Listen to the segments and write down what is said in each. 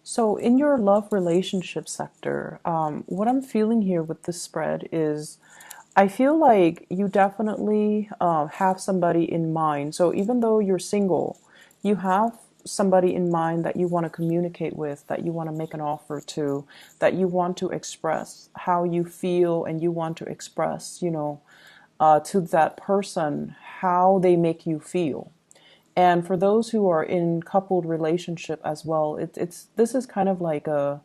So, in your love relationship sector, what I'm feeling here with this spread is I feel like you definitely have somebody in mind. So, even though you're single, you have somebody in mind that you want to communicate with, that you want to make an offer to, that you want to express how you feel, and you want to express, to that person how they make you feel. And for those who are in coupled relationship as well, it's this is kind of like a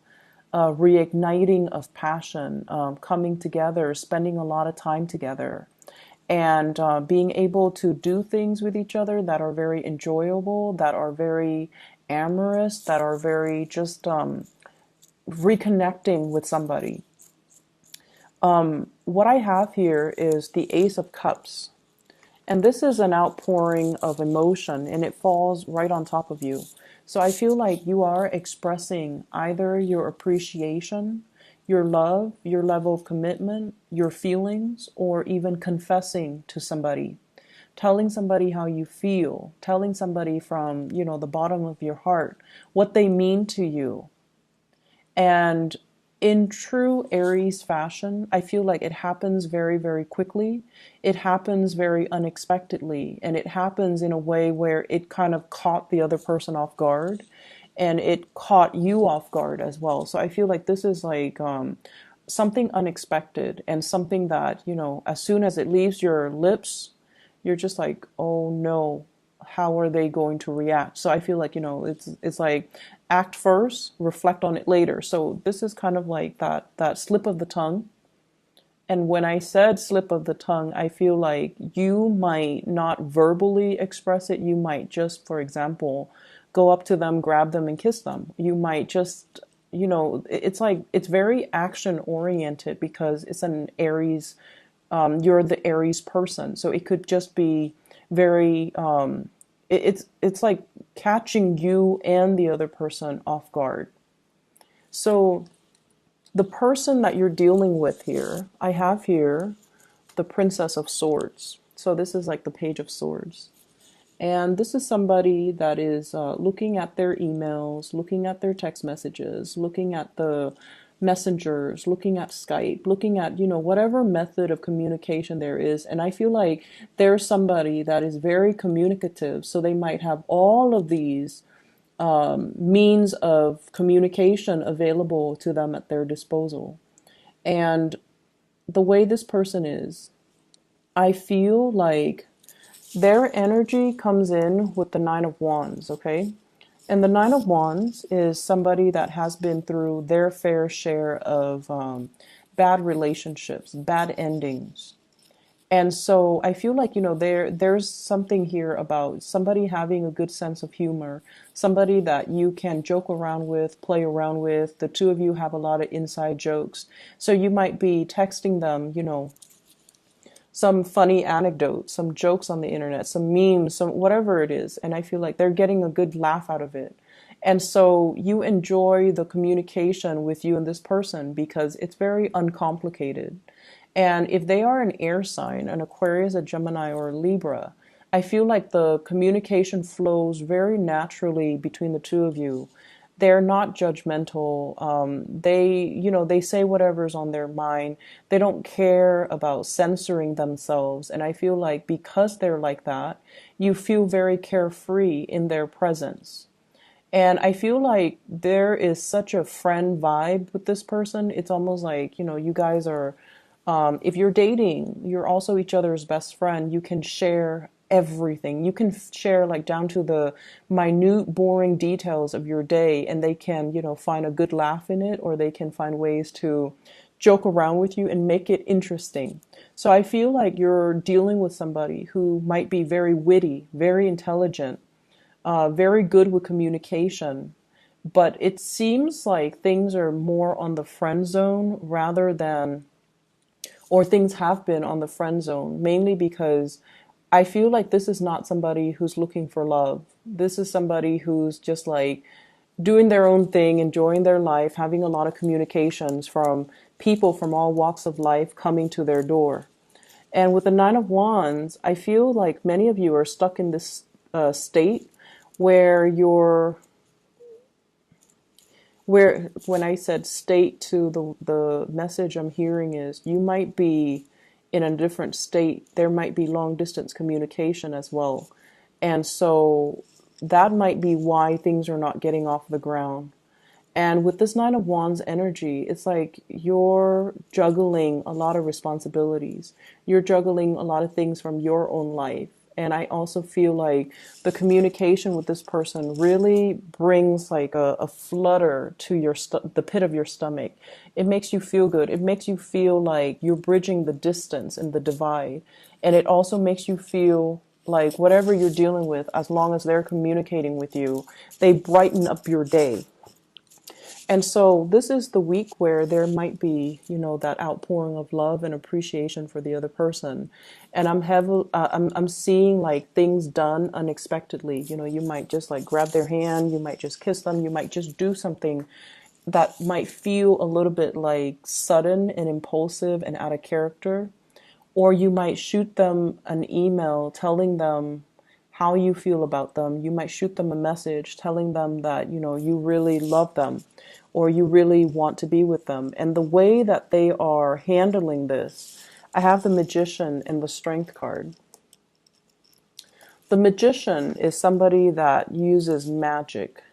reigniting of passion, coming together, spending a lot of time together, and being able to do things with each other that are very enjoyable, that are very amorous, that are very just reconnecting with somebody. What I have here is the Ace of Cups. And this is an outpouring of emotion, and it falls right on top of you. So I feel like you are expressing either your appreciation, your love, your level of commitment, your feelings, or even confessing to somebody, telling somebody how you feel, telling somebody from, the bottom of your heart what they mean to you. And in true Aries fashion, I feel like it happens very, very quickly. It happens very unexpectedly. And it happens in a way where it kind of caught the other person off guard. And it caught you off guard as well. So I feel like this is like something unexpected, and something that, as soon as it leaves your lips, you're just like, oh no, how are they going to react? So I feel like, it's like act first, reflect on it later. So this is kind of like that slip of the tongue. And when I said slip of the tongue, I feel like you might not verbally express it. You might just, for example, go up to them, grab them, and kiss them. You might just, it's like it's very action oriented because it's an Aries. You're the Aries person, so it could just be very. It's like catching you and the other person off guard. So the person that you're dealing with here, I have here the Princess of Swords. So this is like the Page of Swords. And this is somebody that is looking at their emails, looking at their text messages, looking at the messengers, looking at Skype, looking at, whatever method of communication there is. And I feel like there's somebody that is very communicative. So they might have all of these means of communication available to them at their disposal. And the way this person is, I feel like their energy comes in with the Nine of Wands, okay? And the Nine of Wands is somebody that has been through their fair share of bad relationships, bad endings. And so I feel like, there's something here about somebody having a good sense of humor, somebody that you can joke around with, play around with. The two of you have a lot of inside jokes. So you might be texting them, some funny anecdotes, some jokes on the internet, some memes, some whatever it is. And I feel like they're getting a good laugh out of it. And so you enjoy the communication with you and this person because it's very uncomplicated. And if they are an air sign, an Aquarius, a Gemini, or a Libra, I feel like the communication flows very naturally between the two of you. They're not judgmental. They say whatever's on their mind. They don't care about censoring themselves. And I feel like because they're like that, you feel very carefree in their presence. And I feel like there is such a friend vibe with this person. It's almost like, you guys are, if you're dating, you're also each other's best friend. You can share everything. You can share like down to the minute, boring details of your day, and they can, find a good laugh in it, or they can find ways to joke around with you and make it interesting. So I feel like you're dealing with somebody who might be very witty, very intelligent, very good with communication, but it seems like things are more on the friend zone rather than, or things have been on the friend zone, mainly because I feel like this is not somebody who's looking for love. This is somebody who's just like doing their own thing, enjoying their life, having a lot of communications from people from all walks of life coming to their door. And with the Nine of Wands, I feel like many of you are stuck in this state where Where when I said state to the message I'm hearing is you might be in a different state. There might be long distance communication as well. And so that might be why things are not getting off the ground. And with this Nine of Wands energy, it's like you're juggling a lot of responsibilities. You're juggling a lot of things from your own life. And I also feel like the communication with this person really brings like a flutter to the pit of your stomach. It makes you feel good. It makes you feel like you're bridging the distance and the divide. And it also makes you feel like whatever you're dealing with, as long as they're communicating with you, they brighten up your day. And so this is the week where there might be, that outpouring of love and appreciation for the other person. And I'm seeing like things done unexpectedly. You might just like grab their hand, you might just kiss them, you might just do something that might feel a little bit like sudden and impulsive and out of character. Or you might shoot them an email telling them how you feel about them. You might shoot them a message telling them that, you really love them or you really want to be with them. And the way that they are handling this, I have the Magician and the Strength card. The Magician is somebody that uses magic.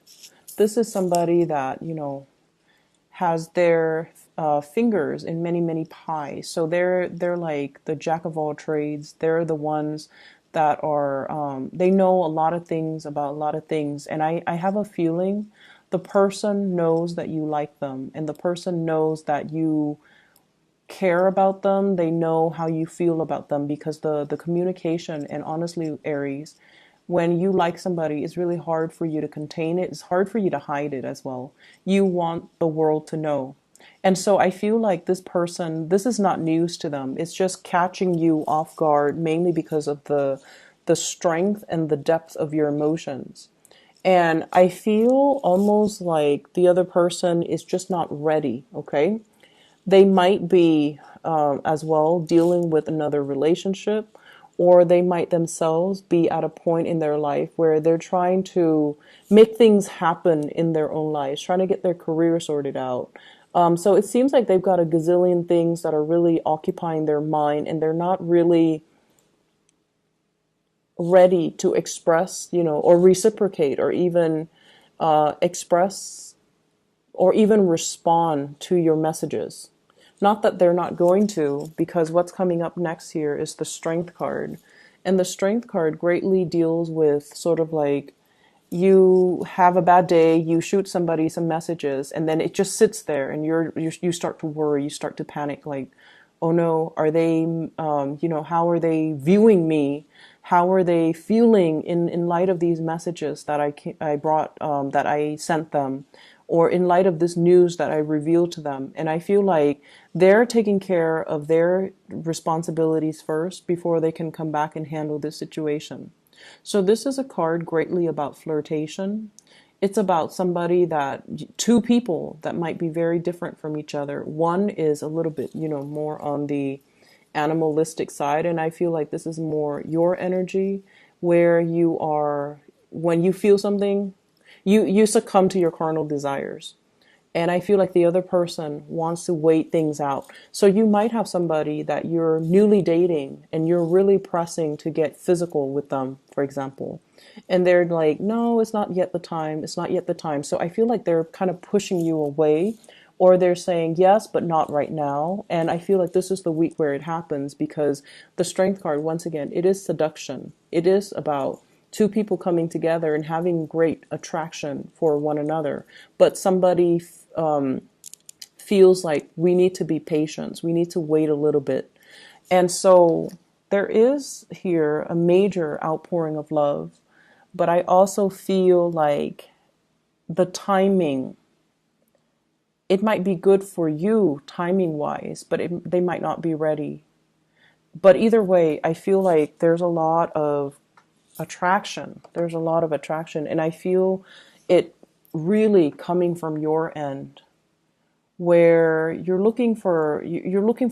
This is somebody that, has their fingers in many, many pies. So they're like the jack of all trades. They're the ones that are they know a lot of things about a lot of things. And I have a feeling the person knows that you like them, and the person knows that you care about them. They know how you feel about them because the communication, and honestly, Aries, when you like somebody, it's really hard for you to contain it. It's hard for you to hide it as well. You want the world to know. And so I feel like this person, this is not news to them. It's just catching you off guard, mainly because of the strength and the depth of your emotions. And I feel almost like the other person is just not ready, okay? They might be as well dealing with another relationship, or they might themselves be at a point in their life where they're trying to make things happen in their own lives, trying to get their career sorted out. So it seems like they've got a gazillion things that are really occupying their mind, and they're not really ready to express, or reciprocate, or even express, or even respond to your messages. Not that they're not going to, because what's coming up next here is the Strength card. And the Strength card greatly deals with sort of like you have a bad day, you shoot somebody some messages, and then it just sits there, and you start to worry, you start to panic, like, oh no, are they, how are they viewing me? How are they feeling in light of these messages that I brought, that I sent them? Or in light of this news that I revealed to them. And I feel like they're taking care of their responsibilities first before they can come back and handle this situation. So this is a card greatly about flirtation. It's about two people that might be very different from each other. One is a little bit, more on the animalistic side. And I feel like this is more your energy, where you are, when you feel something, you succumb to your carnal desires. And I feel like the other person wants to wait things out. So you might have somebody that you're newly dating and you're really pressing to get physical with them, for example. And they're like, no, it's not yet the time. It's not yet the time. So I feel like they're kind of pushing you away, or they're saying yes, but not right now. And I feel like this is the week where it happens, because the Strength card, once again, it is seduction. It is about two people coming together and having great attraction for one another. But somebody feels like we need to be patient. We need to wait a little bit. And so there is here a major outpouring of love. But I also feel like the timing, it might be good for you timing wise, but they might not be ready. But either way, I feel like there's a lot of attraction. There's a lot of attraction. And I feel it really coming from your end, where you're looking for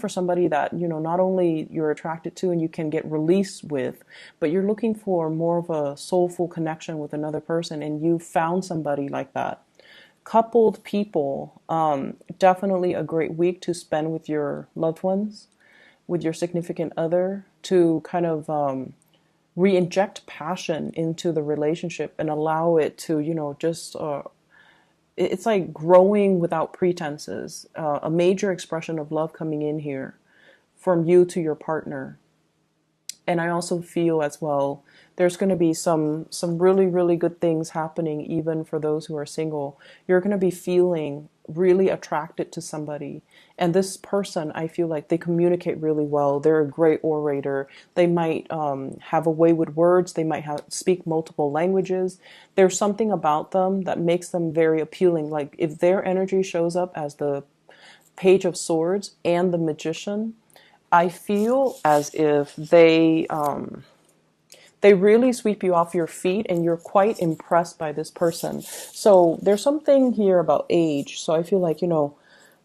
somebody that, not only you're attracted to and you can get released with, but you're looking for more of a soulful connection with another person, and you found somebody like that. coupled people, definitely a great week to spend with your loved ones, with your significant other, to kind of re-inject passion into the relationship and allow it to, just it's like growing without pretenses. A major expression of love coming in here from you to your partner. And I also feel as well there's going to be some really really good things happening even for those who are single. You're going to be feeling really attracted to somebody, and this person, I feel like they communicate really well. They're a great orator. They might have a way with words. They might speak multiple languages. There's something about them that makes them very appealing. Like if their energy shows up as the Page of Swords and the Magician, I feel as if they really sweep you off your feet and you're quite impressed by this person. So there's something here about age. So I feel like,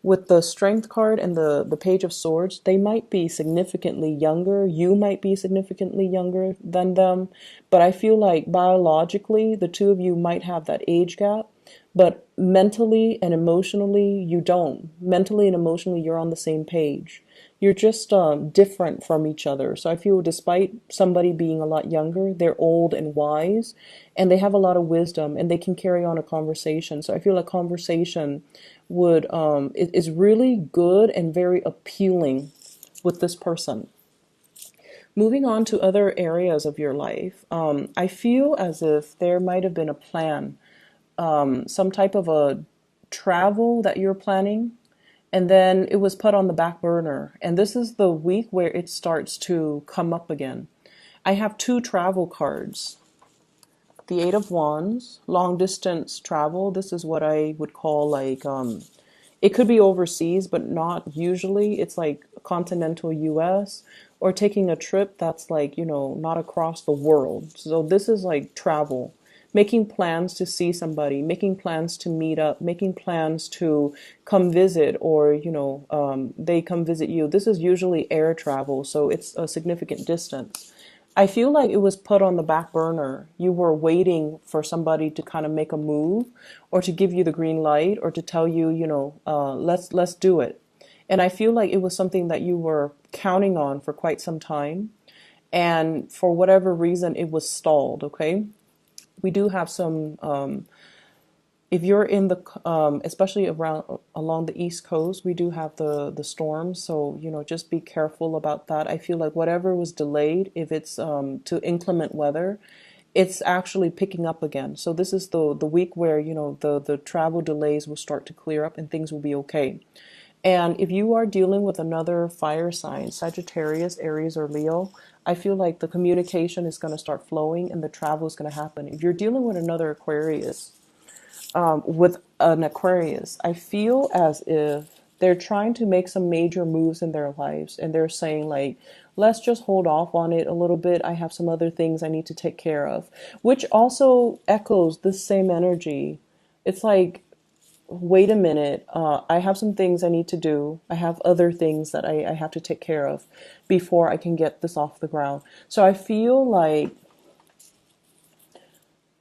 with the Strength card and the Page of Swords, they might be significantly younger. You might be significantly younger than them. But I feel like biologically, the two of you might have that age gap. But mentally and emotionally, you don't. Mentally and emotionally, you're on the same page. You're just different from each other. So I feel despite somebody being a lot younger, they're old and wise, and they have a lot of wisdom, and they can carry on a conversation. So I feel like conversation would is really good and very appealing with this person. Moving on to other areas of your life, I feel as if there might have been a plan, some type of a travel that you're planning, and then it was put on the back burner. And this is the week where it starts to come up again. I have two travel cards. The Eight of Wands, long distance travel. This is what I would call like, it could be overseas, but not usually. It's like continental US, or taking a trip that's like, not across the world. So this is like travel, making plans to see somebody, making plans to meet up, making plans to come visit, or, they come visit you. This is usually air travel, so it's a significant distance. I feel like it was put on the back burner. You were waiting for somebody to kind of make a move, or to give you the green light, or to tell you, let's do it. And I feel like it was something that you were counting on for quite some time, and for whatever reason, it was stalled. Okay, we do have some. If you're in the, especially around along the East Coast, we do have the storms. So just be careful about that. I feel like whatever was delayed, if it's to inclement weather, it's actually picking up again. So this is the week where the travel delays will start to clear up and things will be okay. And if you are dealing with another fire sign, Sagittarius, Aries, or Leo, I feel like the communication is going to start flowing and the travel is going to happen. If you're dealing with another Aquarius, I feel as if they're trying to make some major moves in their lives, and they're saying like, let's just hold off on it a little bit. I have some other things I need to take care of, which also echoes this same energy. It's like, wait a minute, I have some things I need to do. I have other things that I have to take care of before I can get this off the ground. So I feel like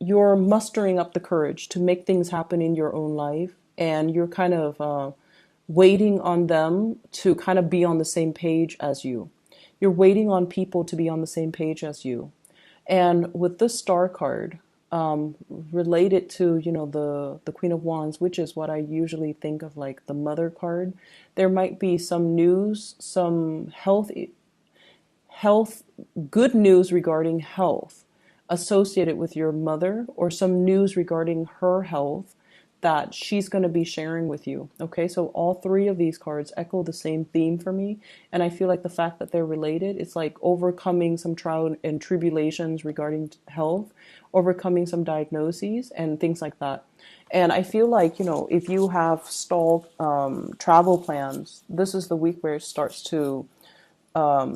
you're mustering up the courage to make things happen in your own life, and you're kind of waiting on them to kind of be on the same page as you. You're waiting on people to be on the same page as you. And with this Star card, related to the Queen of Wands, which is what I usually think of like the Mother card, there might be some news, some health, good news regarding health associated with your mother, or some news regarding her health that she's going to be sharing with you. Okay, so all three of these cards echo the same theme for me, and I feel like the fact that they're related, it's like overcoming some trial and tribulations regarding health, overcoming some diagnoses and things like that. And I feel like, if you have stalled travel plans, this is the week where it starts to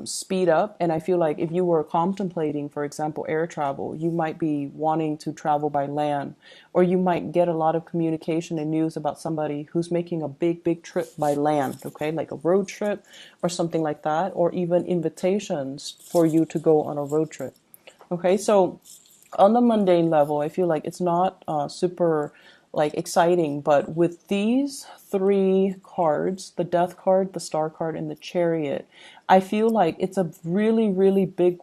speed up. And I feel like if you were contemplating, for example, air travel, you might be wanting to travel by land, or you might get a lot of communication and news about somebody who's making a big trip by land, okay, like a road trip or something like that, or even invitations for you to go on a road trip. Okay, so on the mundane level, I feel like it's not super like exciting. But with these three cards, the Death card, the Star card, and the Chariot, I feel like it's a really, really big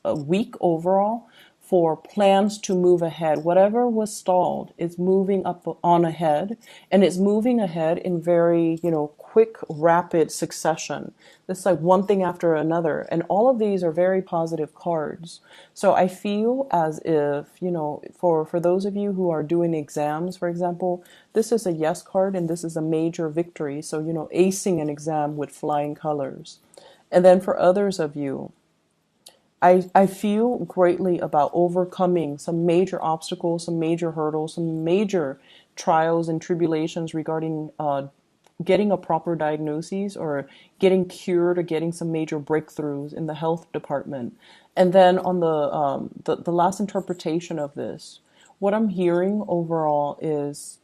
week overall for plans to move ahead. Whatever was stalled is moving up on ahead, and it's moving ahead in very, quick, rapid succession. It's like one thing after another, and all of these are very positive cards. So I feel as if, for those of you who are doing exams, for example, this is a yes card and this is a major victory. So, acing an exam with flying colors. And then for others of you, I feel greatly about overcoming some major obstacles, some major hurdles, some major trials and tribulations regarding getting a proper diagnosis or getting cured or getting some major breakthroughs in the health department. And then on the last interpretation of this, what I'm hearing overall is,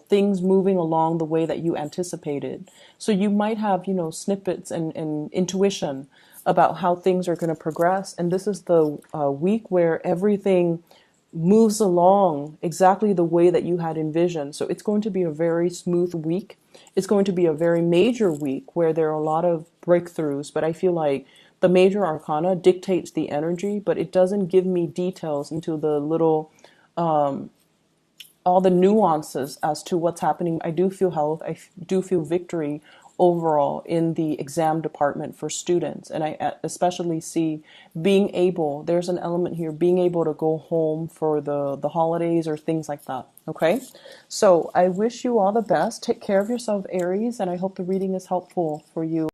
things moving along the way that you anticipated. So you might have, snippets and intuition about how things are going to progress. And this is the week where everything moves along exactly the way that you had envisioned. So it's going to be a very smooth week. It's going to be a very major week where there are a lot of breakthroughs, but I feel like the major arcana dictates the energy, but it doesn't give me details into the little all the nuances as to what's happening. I do feel health. I do feel victory overall in the exam department for students. And I especially see being able, there's an element here, being able to go home for the holidays or things like that. Okay. So I wish you all the best. Take care of yourself, Aries. And I hope the reading is helpful for you.